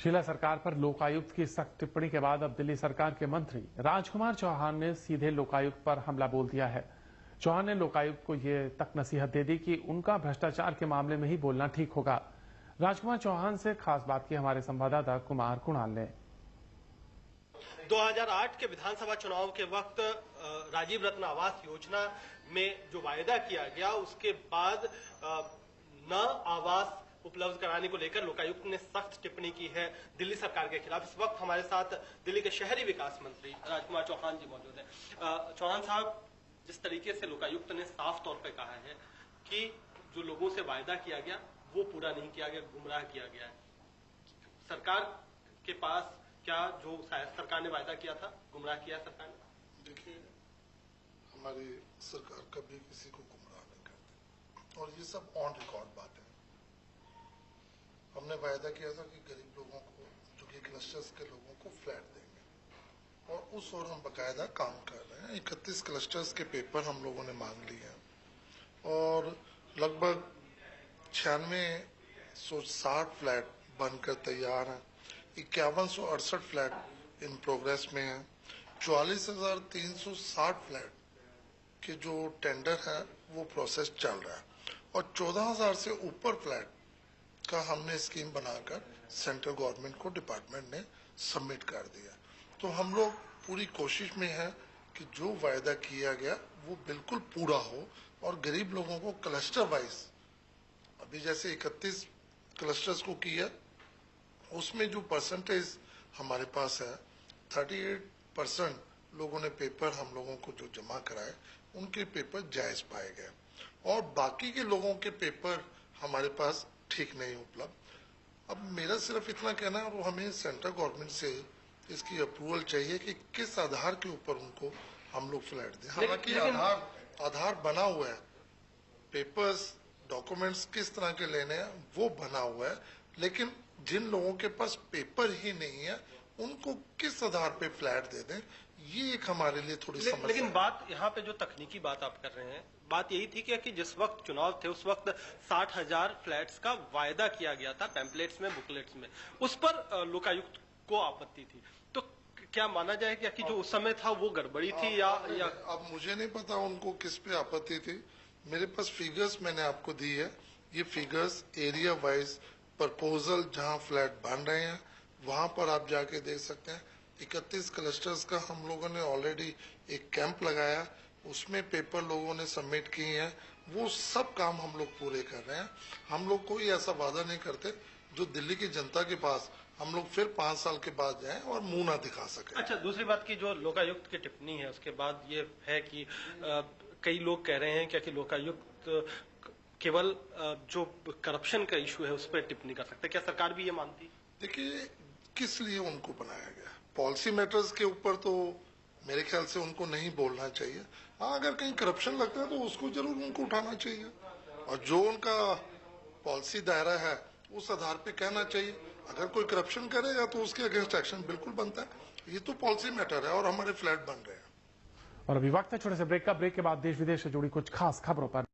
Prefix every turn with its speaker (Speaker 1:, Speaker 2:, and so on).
Speaker 1: शीला सरकार पर लोकायुक्त की सख्त टिप्पणी के बाद अब दिल्ली सरकार के मंत्री राजकुमार चौहान ने सीधे लोकायुक्त पर हमला बोल दिया है। चौहान ने लोकायुक्त को यह तक नसीहत दे दी कि उनका भ्रष्टाचार के मामले में ही बोलना ठीक होगा। राजकुमार चौहान से खास बात की हमारे संवाददाता कुमार कुणाल ने।
Speaker 2: 2008 के विधानसभा चुनाव के वक्त राजीव रत्न आवास योजना में जो वायदा किया गया, उसके बाद न आवास उपलब्ध कराने को लेकर लोकायुक्त ने सख्त टिप्पणी की है दिल्ली सरकार के खिलाफ। इस वक्त हमारे साथ दिल्ली के शहरी विकास मंत्री राजकुमार चौहान जी मौजूद हैं। चौहान साहब, जिस तरीके से लोकायुक्त ने साफ तौर पर कहा है कि जो लोगों से वायदा किया गया वो पूरा नहीं किया गया, गुमराह किया गया है, सरकार के पास क्या जो शायद सरकार ने वायदा किया था गुमराह किया सरकार ने?
Speaker 3: देखिए, हमारी सरकार कभी किसी को गुमराह नहीं करती और ये सब ऑन रिकॉर्ड बात है। हमने वायदा किया था कि गरीब लोगों को, जो कि क्लस्टर्स के लोगों को फ्लैट देंगे और उस ओर हम बकायदा काम कर रहे हैं। 31 क्लस्टर्स के पेपर हम लोगों ने मांग लिए हैं और लगभग 9660 फ्लैट बनकर तैयार हैं। 5168 फ्लैट इन प्रोग्रेस में है। 44,360 फ्लैट के जो टेंडर है वो प्रोसेस चल रहा है और 14,000 से ऊपर फ्लैट का हमने स्कीम बनाकर सेंट्रल गवर्नमेंट को डिपार्टमेंट ने सबमिट कर दिया। तो हम लोग पूरी कोशिश में है कि जो वायदा किया गया वो बिल्कुल पूरा हो और गरीब लोगों को क्लस्टर वाइज, अभी जैसे 31 क्लस्टर्स को किया, उसमें जो परसेंटेज हमारे पास है 38% लोगों ने पेपर हम लोगों को जो जमा कराए उनके पेपर जायज पाए गए और बाकी के लोगों के पेपर हमारे पास ठीक नहीं उपलब्ध। अब मेरा सिर्फ इतना कहना है, और हमें सेंट्रल गवर्नमेंट से इसकी अप्रूवल चाहिए कि किस आधार के ऊपर उनको हम लोग फ्लैट दें। हालांकि आधार बना हुआ है, पेपर्स डॉक्यूमेंट्स किस तरह के लेने हैं वो बना हुआ है, लेकिन जिन लोगों के पास पेपर ही नहीं है उनको किस आधार पे फ्लैट दे दें, ये एक हमारे लिए थोड़ी समस्या।
Speaker 2: लेकिन बात यहाँ पे जो तकनीकी बात आप कर रहे हैं, बात यही थी कि जिस वक्त चुनाव थे उस वक्त 60,000 फ्लैट्स का वायदा किया गया था पैम्पलेट्स में, बुकलेट्स में, उस पर लोकायुक्त को आपत्ति थी। तो क्या माना जाए कि जो उस समय था वो गड़बड़ी थी या
Speaker 3: अब मुझे नहीं पता उनको किस पे आपत्ति थी। मेरे पास फिगर्स मैंने आपको दी है, ये फिगर्स एरिया वाइज प्रपोजल जहाँ फ्लैट बन रहे हैं वहां पर आप जाके देख सकते हैं। 31 क्लस्टर्स का हम लोगों ने ऑलरेडी एक कैंप लगाया, उसमें पेपर लोगों ने सबमिट किए हैं, वो सब काम हम लोग पूरे कर रहे हैं। हम लोग कोई ऐसा वादा नहीं करते जो दिल्ली की जनता के पास हम लोग फिर 5 साल के बाद जाएं और मुंह ना दिखा सके।
Speaker 2: अच्छा, दूसरी बात की जो लोकायुक्त की टिप्पणी है उसके बाद ये है कि कई लोग कह रहे हैं कि लोकायुक्त केवल जो करप्शन का इशू है उस पर टिप्पणी कर सकते हैं। क्या सरकार भी ये मानती?
Speaker 3: देखिए, किस लिए उनको बनाया गया, पॉलिसी मैटर्स के ऊपर तो मेरे ख्याल से उनको नहीं बोलना चाहिए। हाँ, अगर कहीं करप्शन लगता है तो उसको जरूर उनको उठाना चाहिए और जो उनका पॉलिसी दायरा है उस आधार पे कहना चाहिए। अगर कोई करप्शन करेगा तो उसके अगेंस्ट एक्शन बिल्कुल बनता है। ये तो पॉलिसी मैटर है और हमारे फ्लैट बन रहे हैं।
Speaker 1: और अभी वक्त है छोटे से ब्रेक का। ब्रेक के बाद देश विदेश से जुड़ी कुछ खास खबरों पर